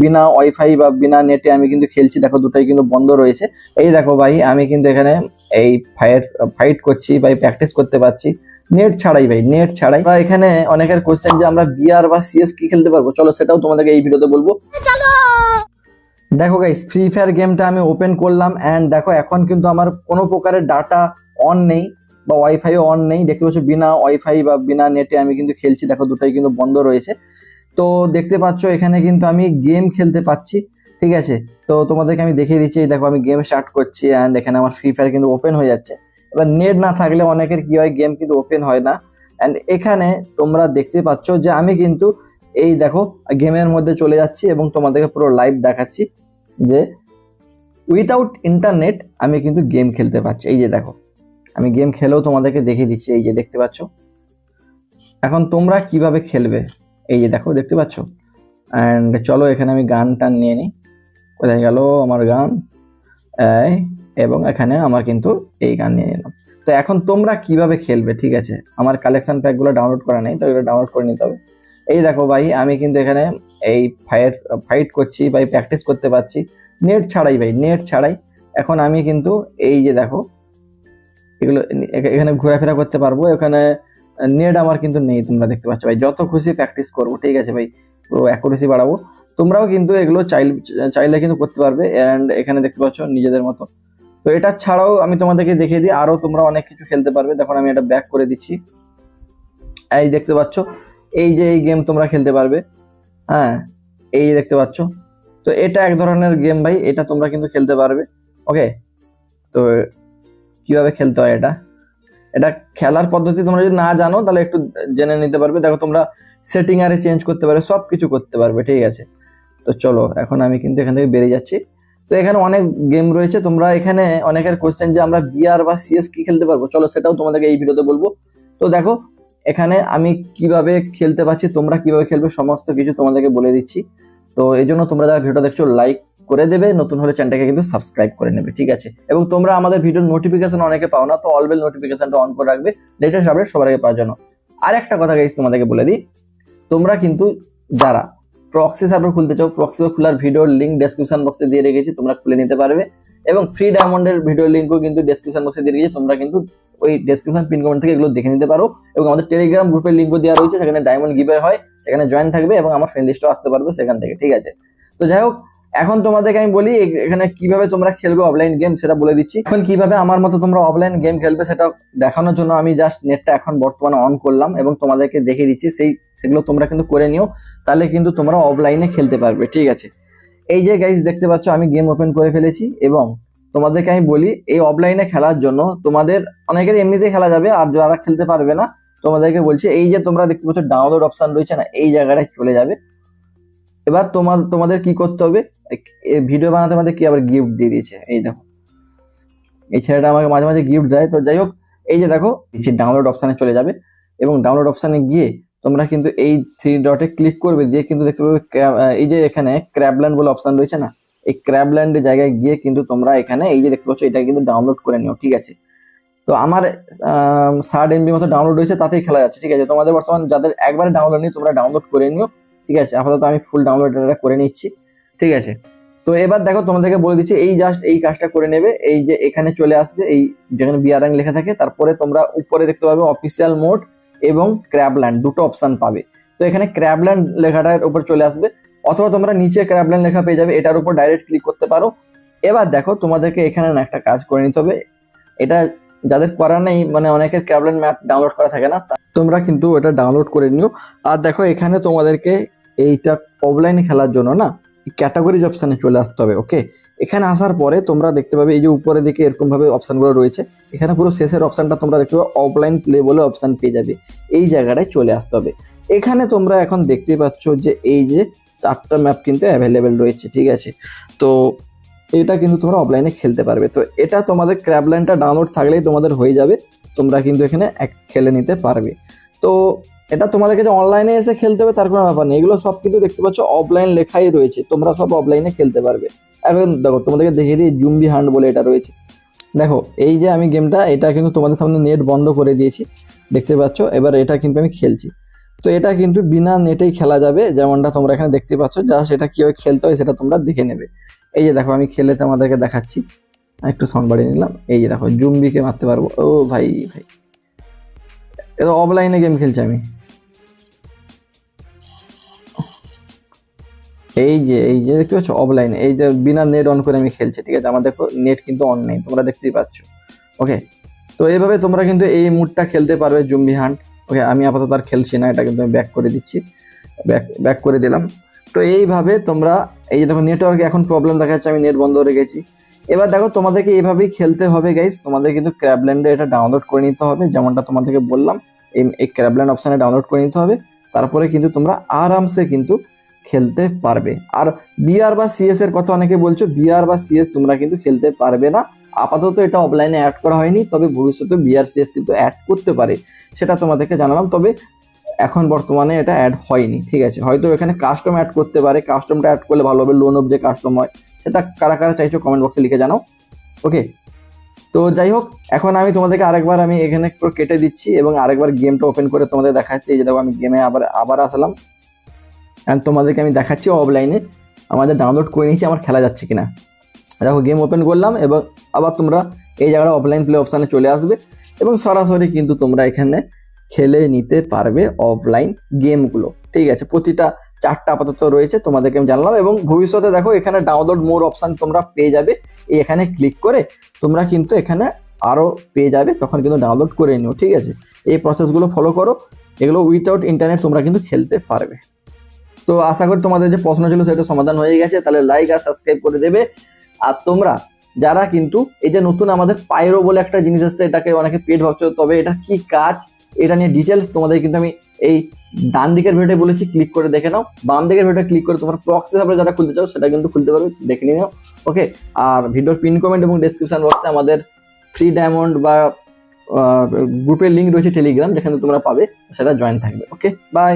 বিনা wifi বা বিনা নেটে আমি কিন্তু খেলছি, দেখো দুটোই কিন্তু বন্ধ রয়েছে। এই দেখো ভাই আমি কিন্তু এখানে এই ফাইট করছি ভাই, প্র্যাকটিস করতে পারছি নেট ছাড়াই ভাই, নেট ছাড়াই। এখানে অনেকের কোশ্চেন যে আমরা বিআর বা সিএস কি খেলতে পারবো, চলো সেটাও তোমাদেরকে এই ভিডিওতে বলবো। দেখো গাইস, ফ্রি ফায়ার গেমটা আমি ওপেন করলাম এন্ড দেখো এখন কিন্তু আমার কোনো প্রকারের ডাটা অন নেই বা ওয়াইফাইও অন নেই। দেখতে পাচ্ছ বিনা ওয়াইফাই বা বিনা নেটে আমি কিন্তু খেলছি, দেখো দুটোই কিন্তু বন্ধ রয়েছে। তো দেখতে পাচ্ছ এখানে কিন্তু আমি গেম খেলতে পাচ্ছি, ঠিক আছে। তো তোমাদেরকে আমি দেখিয়ে দিচ্ছি, দেখো আমি গেম স্টার্ট করছি অ্যান্ড এখানে আমার ফ্রি ফায়ার কিন্তু ওপেন হয়ে যাচ্ছে। এবার নেট না থাকলে অনেকের কি হয়, গেম কিন্তু ওপেন হয় না। অ্যান্ড এখানে তোমরা দেখতে পাচ্ছ যে আমি কিন্তু এই দেখো গেমের মধ্যে চলে যাচ্ছি এবং তোমাদেরকে পুরো লাইভ দেখাচ্ছি যে উইথাউট ইন্টারনেট আমি কিন্তু গেম খেলতে পারছি। এই যে দেখো আমি গেম খেলেও তোমাদেরকে দেখিয়ে দিচ্ছি, এই যে দেখতে পাচ্ছ। এখন তোমরা কিভাবে খেলবে এই যে দেখো দেখতে পাচ্ছ। অ্যান্ড চলো এখানে আমি গানটা নিয়ে নিই, কোথায় গেল আমার গান, এবং এখানে আমার কিন্তু এই গান নিয়ে নিলাম। তো এখন তোমরা কিভাবে খেলবে, ঠিক আছে। আমার কালেকশন প্যাকগুলো ডাউনলোড করা নেই, তো এগুলো ডাউনলোড করে নিতে হবে। এই দেখো ভাই আমি কিন্তু এখানে এই ফাইট করছি ভাই, প্র্যাকটিস করতে পারছি নেট ছাড়াই ভাই, নেট ছাড়াই। এখন আমি কিন্তু এই যে দেখো এগুলো এখানে ঘোরাফেরা করতে পারবো। এখানে নেট আমার কিন্তু নেই, তোমরা দেখতে পাচ্ছ ভাই, যত খুশি প্র্যাকটিস করবো, ঠিক আছে ভাই, পুরো অ্যাকুরেসি বাড়াবো। তোমরাও কিন্তু এগুলো চাইলে কিন্তু করতে পারবে। অ্যান্ড এখানে দেখতে পাচ্ছ নিজেদের মতো। তো এটা ছাড়াও আমি তোমাদেরকে দেখিয়ে দিই, আরো তোমরা অনেক কিছু খেলতে পারবে। দেখুন আমি এটা ব্যাক করে দিচ্ছি, এই দেখতে পাচ্ছ এই যে এই গেম তোমরা খেলতে পারবে, হ্যাঁ এই দেখতে পাচ্ছ। তো এটা এক ধরনের গেম ভাই, এটা তোমরা কিন্তু খেলতে পারবে। ওকে, তো কিভাবে খেলতে হয় এটা, এটা খেলার পদ্ধতি তোমরা যদি না জানো তাহলে একটু জেনে নিতে পারবে। দেখো তোমরা সেটিং আরে চেঞ্জ করতে পারবে, সব কিছু করতে পারবে, ঠিক আছে। তো চলো এখন আমি কিন্তু এখান থেকে বেরিয়ে যাচ্ছি। তো এখানে অনেক গেম রয়েছে, তোমরা এখানে অনেকের কোশ্চেন যে আমরা বিআর বা সিএস কি খেলতে পারবো, চলো সেটাও তোমাদেরকে এই ভিডিওতে বলবো। তো দেখো এখানে আমি কিভাবে খেলতে পারছি, তোমরা কিভাবে খেলবে, সমস্ত কিছু তোমাদেরকে বলে দিচ্ছি। তো এই জন্য তোমরা যারা ভিডিওটা দেখছো লাইক করে দেবে, নতুন হলে চ্যানেলটাকে কিন্তু সাবস্ক্রাইব করে নেবে, ঠিক আছে। এবং তোমরা আমাদের ভিডিওর নোটিফিকেশন অনেকে পাও না, তো অল বেল নোটিফিকেশনটা অন করে রাখবে লেটেস্ট আপডেট সবার আগে পাওয়ার জন্য। আর একটা কথা গাইস তোমাদেরকে বলে দিই, তোমরা কিন্তু যারা প্রক্সি সার্ভার খুলতে চাও, প্রক্সি খোলার ভিডিওর লিংক ডেসক্রিপশন বক্সে দিয়ে রেখেছি, তোমরা খুলে নিতে পারবে। এবং ফ্রি ডায়মন্ডের ভিডিওর লিংকও কিন্তু ডেসক্রিপশন বক্সে দিয়ে রেখেছি, তোমরা কিন্তু ওই ডেসক্রিপশন পিন কমেন্ট থেকে এগুলো দেখে নিতে পারো। এবং আমাদের টেলিগ্রাম গ্রুপের লিংকও দেওয়া রয়েছে, সেখানে ডায়মন্ড গিভওয়ে হয়, সেখানে জয়েন থাকবে এবং আমার ফ্রেন্ড লিস্টও আসতে পারবে সেখান থেকে, ঠিক আছে। তো যাই হোক, এখন তোমাদেরকে আমি বলি এখানে কিভাবে তোমরা খেলবে অফলাইন গেম সেটা বলে দিচ্ছি। এখন কিভাবে আমার মতো তোমরা অফলাইন গেম খেলবে সেটা দেখানোর জন্য আমি জাস্ট নেটটা এখন বর্তমানে অন করলাম এবং তোমাদেরকে দেখিয়ে দিচ্ছি, সেগুলো তোমরা কিন্তু করে নিও, তাহলে কিন্তু তোমরা অফলাইনে খেলতে পারবে, ঠিক আছে। এই যে গাইস দেখতে পাচ্ছ আমি গেম ওপেন করে ফেলেছি এবং তোমাদেরকে আমি বলি এই অফলাইনে খেলার জন্য তোমাদের অনেকের এমনিতে খেলা যাবে, আর যারা খেলতে পারবে না তোমাদেরকে বলছি এই যে তোমরা দেখতে পাচ্ছ ডাউনলোড অপশন রয়েছে না, এই জায়গাটায় চলে যাবে। এবার তোমাদের কি করতে হবে, ভিডিও বানাতে আমাদের কি আবার গিফট দিয়ে দিয়েছে, এই দেখো এই ছেলেটা আমাকে মাঝে মাঝে গিফট দেয়। তো যাই হোক, এই যে দেখো দিচ্ছি ডাউনলোড অপশানে চলে যাবে এবং ডাউনলোড অপশানে গিয়ে তোমরা কিন্তু এই থ্রি ডটে ক্লিক করবে, দিয়ে কিন্তু দেখতে পাবে এই যে এখানে ক্র্যাবল্যান্ড বলে অপশান রয়েছে না, এই ক্র্যাবল্যান্ডের জায়গায় গিয়ে কিন্তু তোমরা এখানে এই যে দেখতে পাচ্ছ এটা কিন্তু ডাউনলোড করে নিও, ঠিক আছে। তো আমার 60 MB মতো ডাউনলোড হয়েছে, তাতেই খেলা যাচ্ছে, ঠিক আছে। তোমাদের বর্তমান যাদের একবারে ডাউনলোড নেই তোমরা ডাউনলোড করে নিও, ঠিক আছে। আপাতত আমি ফুল ডাউনলোড করে নিচ্ছি, ঠিক আছে। তো এবার দেখো তোমাদেরকে বলে দিচ্ছি এই জাস্ট এই কাজটা করে নেবে, এই যে এখানে চলে আসবে, এই যেখানে বিআরএং লেখা থাকে তারপরে তোমরা উপরে দেখতে পাবে অফিসিয়াল মোড এবং ক্র্যাবল্যান্ড দুটো অপশন পাবে। তো এখানে ক্র্যাবল্যান্ড লেখাটার উপর চলে আসবে, অথবা তোমরা নিচে ক্র্যাবল্যান্ড লেখা পেয়ে যাবে, এটার উপর ডাইরেক্ট ক্লিক করতে পারো। এবার দেখো তোমাদেরকে এখানে একটা কাজ করে নিতে হবে, এটা যাদের করা নেই, মানে অনেকের ক্র্যাবল্যান্ড ম্যাপ ডাউনলোড করা থাকে না, তোমরা কিন্তু এটা ডাউনলোড করে নিও। আর দেখো এখানে তোমাদেরকে এইটা অফলাইন খেলার জন্য না ক্যাটাগরিজ অপশানে চলে আসতে হবে, ওকে। এখানে আসার পরে তোমরা দেখতে পাবে এই যে উপরে দিকে এরকম ভাবে অপশানগুলো রয়েছে, এখানে পুরো শেষের অপশানটা তোমরা দেখতে পাবে অফলাইন প্লে বলে অপশান পেয়ে যাবে, এই জায়গাটায় চলে আসতে হবে। এখানে তোমরা এখন দেখতে পাচ্ছ যে এই যে 4টা ম্যাপ কিন্তু অ্যাভেলেবেল রয়েছে, ঠিক আছে। তো এটা কিন্তু তোমরা অফলাইনে খেলতে পারবে। তো এটা তোমাদের ক্র্যাবল্যান্ডটা ডাউনলোড থাকলেই তোমাদের হয়ে যাবে, তোমরা কিন্তু এখানে খেলে নিতে পারবে। তো এটা তোমাদেরকে যে অনলাইনে এসে খেলতে হবে তার কোনো ব্যাপার নেই, এগুলো সব কিন্তু দেখতে পাচ্ছ অফলাইন লেখাই রয়েছে, তোমরা সব অফলাইনে খেলতে পারবে। এখন দেখো তোমাদেরকে দেখিয়ে দিই জুম্বি হান্ট বলে এটা রয়েছে, দেখো এই যে আমি গেমটা এটা কিন্তু তোমাদের সামনে নেট বন্ধ করে দিয়েছি, দেখতে পাচ্ছ। এবার এটা কিন্তু আমি খেলছি, তো এটা কিন্তু বিনা নেটেই খেলা যাবে, যেমনটা তোমরা এখানে দেখতে পাচ্ছ। জাস্ট এটা কিভাবে খেলতে হয় সেটা তোমরা দেখে নেবে। এই যে দেখো আমি খেলে তোমাদেরকে দেখাচ্ছি, একটু সাউন্ড বাড়িয়ে নিলাম। এই যে দেখো জুম্বিকে মারতে পারবো। ও ভাই ভাই, এটা অফলাইনে গেম খেলছি আমি। এই যে দেখতে পাচ্ছ অফলাইনে, এই যে বিনা নেট অন করে আমি খেলছি, ঠিক আছে। আমার দেখো নেট কিন্তু অন নেই, তোমরা দেখতেই পাচ্ছ। ওকে, তো এইভাবে তোমরা কিন্তু এই মুডটা খেলতে পারবে, জুম্বি হান্ট। ওকে, আমি আপাতত আর খেলছি না, এটা কিন্তু আমি ব্যাক করে দিচ্ছি, ব্যাক করে দিলাম। তো এইভাবে তোমরা, এই যে দেখো নেটওয়ার্কে এখন প্রবলেম দেখা যাচ্ছে, আমি নেট বন্ধ রেখেছি। এবার দেখো তোমাদেরকে এইভাবেই খেলতে হবে গাইস। তোমাদের কিন্তু ক্র্যাবল্যান্ডে এটা ডাউনলোড করে নিতে হবে, যেমনটা তোমাদেরকে বললাম। এই ক্র্যাবল্যান্ড অপশানে ডাউনলোড করে নিতে হবে, তারপরে কিন্তু তোমরা আরামসে কিন্তু খেলতে পারবে। আর বিআর বা সিএস এর কথা অনেকে বলছো, বিআর বা সিএস তোমরা কিন্তু খেলতে পারবে না। আপাতত এটা অফলাইনে অ্যাড করা হয়নি, তবে ভবিষ্যতে বিআর সিএস কিন্তু অ্যাড করতে পারে, সেটা তোমাদেরকে জানালাম। তবে এখন বর্তমানে এটা অ্যাড হয়নি, ঠিক আছে। হয়তো এখানে কাস্টম অ্যাড করতে পারে, কাস্টমটা অ্যাড করলে ভালো হবে। লোন অফ যে কাস্টম হয় সেটা কারা কারা চাইছো কমেন্ট বক্সে লিখে জানাও। ওকে, তো যাই হোক, এখন আমি তোমাদেরকে আরেকবার আমি এখানে একটু কেটে দিচ্ছি এবং আরেকবার গেমটা ওপেন করে তোমাদের দেখাচ্ছি। এই যে দেখো আমি গেমে আবার আসলাম, অ্যান্ড তোমাদেরকে আমি দেখাচ্ছি অফলাইনে আমাদের ডাউনলোড করে নিয়েছি, আমার খেলা যাচ্ছে কিনা। দেখো গেম ওপেন করলাম এবং আবার তোমরা এই জায়গাটা অফলাইন প্লে অপশানে চলে আসবে এবং সরাসরি কিন্তু তোমরা এখানে খেলে নিতে পারবে অফলাইন গেমগুলো, ঠিক আছে। প্রতিটা 4টা আপাতত রয়েছে, তোমাদেরকে আমি জানলাম। এবং ভবিষ্যতে দেখো এখানে ডাউনলোড মোর অপশান তোমরা পেয়ে যাবে, এখানে ক্লিক করে তোমরা কিন্তু এখানে আরও পেয়ে যাবে, তখন কিন্তু ডাউনলোড করে নিও, ঠিক আছে। এই প্রসেসগুলো ফলো করো, এগুলো উইথাউট ইন্টারনেট তোমরা কিন্তু খেলতে পারবে। তো আশা করি তোমাদের যে প্রশ্ন ছিল সেটা সমাধান হয়ে গেছে, তাহলে লাইক আর সাবস্ক্রাইব করে দেবে। আর তোমরা যারা কিন্তু এই যে নতুন আমাদের পাইরো বলে একটা জিনিস আসছে, এটাকে অনেকে পেড ভাবছো, তবে এটা কি কাজ, এটা নিয়ে ডিটেলস তোমাদের কিন্তু আমি এই ডান দিকের ভিডিওতে বলেছি, ক্লিক করে দেখে নাও। বাম দিকের ভিডিওটা ক্লিক করে তোমরা প্রক্সি সার্ভার যারা খুলতে চাও সেটা কিন্তু খুলতে পারবে, দেখে নিও। ওকে, আর ভিডিওর পিন কমেন্ট এবং ডেসক্রিপশন বক্সে আমাদের ফ্রি ডায়মন্ড বা গ্রুপের লিঙ্ক রয়েছে টেলিগ্রাম, যেখানে তোমরা পাবে, সেটা জয়েন থাকবে। ওকে, বাই।